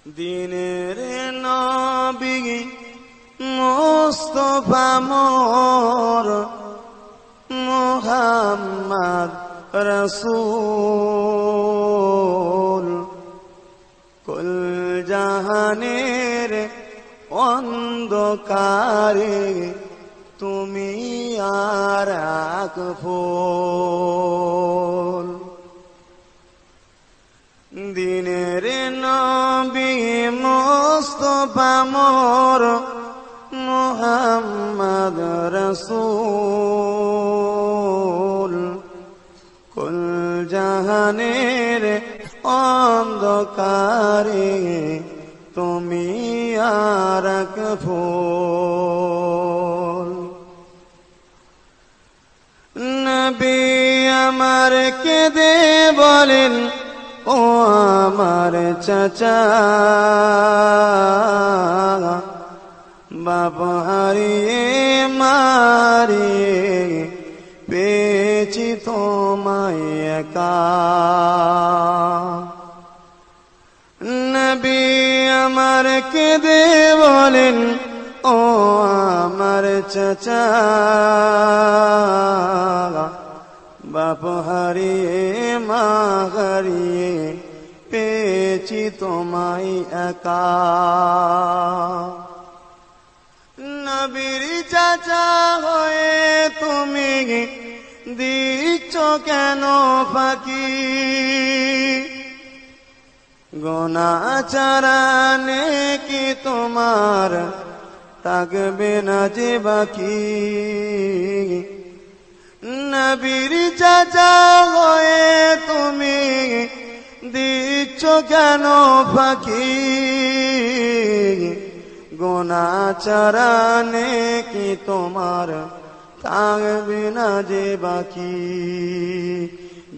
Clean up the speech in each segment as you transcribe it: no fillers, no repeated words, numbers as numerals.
দিনের নবী মুস্তাফা মোর মুহাম্মদ রাসূল কুল জাহানের অন্ধকারে তুমি আর এক ফুল। দিনের নবী মুস্তাফা মোর মুহাম্মদ রাসূল কুল জাহানের অন্ধকারে তুমি আর এক ফুল। নবী আমার কেঁদে বলেন, ও আমার চাচা, বাপ হারিয়ে মারিয়ে পেয়েছি তোমায় একা। নবী আমার কেঁদে বলেন, ও আমার চাচা, বাপ হারিয়ে মা হারিয়ে পেয়েছি তোমায় একা। নবীর চাচা হয়ে তুমি দিচ্ছ কেন ফাঁকি? গোনাচারানে কি তোমার থাকবে না যে বাকি? নবীর চাচা হয়ে তুমি দিচ্ছ কেন ফাঁকি? গোনাচারানে কি তোমার থাকবে না যে বাকি?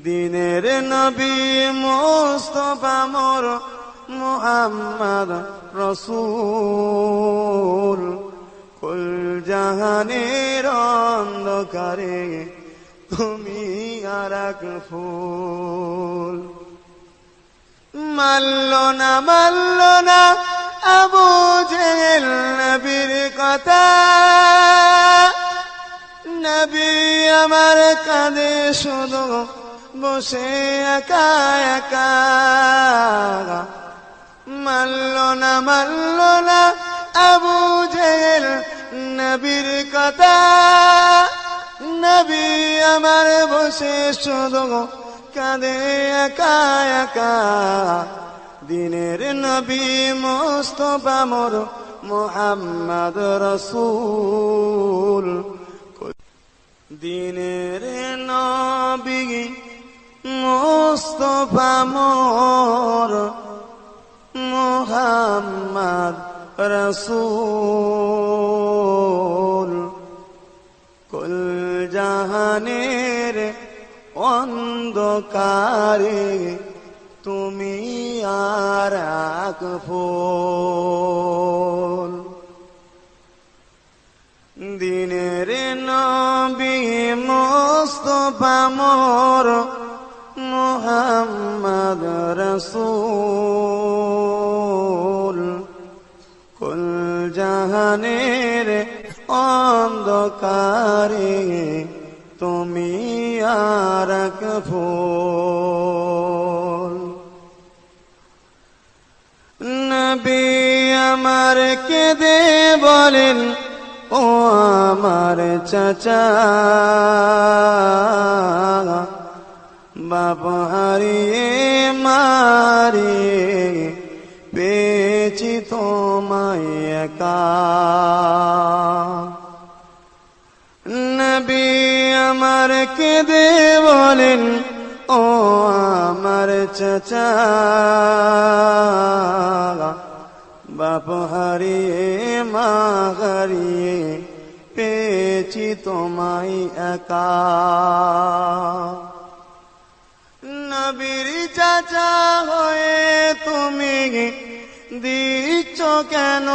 দিনের নবী মুস্তাফা মোর মুহাম্মদ রাসূল কুল জাহানের অন্ধকারে তুমি আর এক ফুল। মানল না আবু জেহেল নবীর কথা, নবী আমার কাঁদে শুধু বসে একা একা। মানল না আবু জেহেল নবীর কথা, নবী আমার বসে শুধু কাঁদে একা একা। দিনের নবী মুস্তাফা মোর মুহাম্মদ রাসূল, দিনের নবী মুস্তাফা মোর মুহাম্মদ রাসূল কুল জাহানের অন্ধকারে তুমি আর এক ফুল। দিনের নবী মুস্তাফা মোর মুহাম্মদ রাসূল কুল জাহানের অন্ধকারে তুমি আর এক ফুল। নবী আমার কেঁদে বলেন, ও আমার চাচা, বাপ হারিয়ে মারিয়ে পেয়েছি তোমায় একা। নবী আমার কেঁদে বলেন, ও আমার চাচা, বাপ হারিয়ে মা হারিয়ে পেয়েছি তোমায় একা। নবীর চাচা হয়ে তুমি দিচ্ছ কেন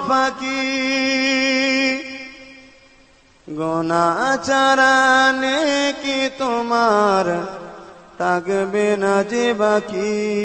ফাঁকি? গোনাচারানে কি তোমার থাকবে না যে বাকি?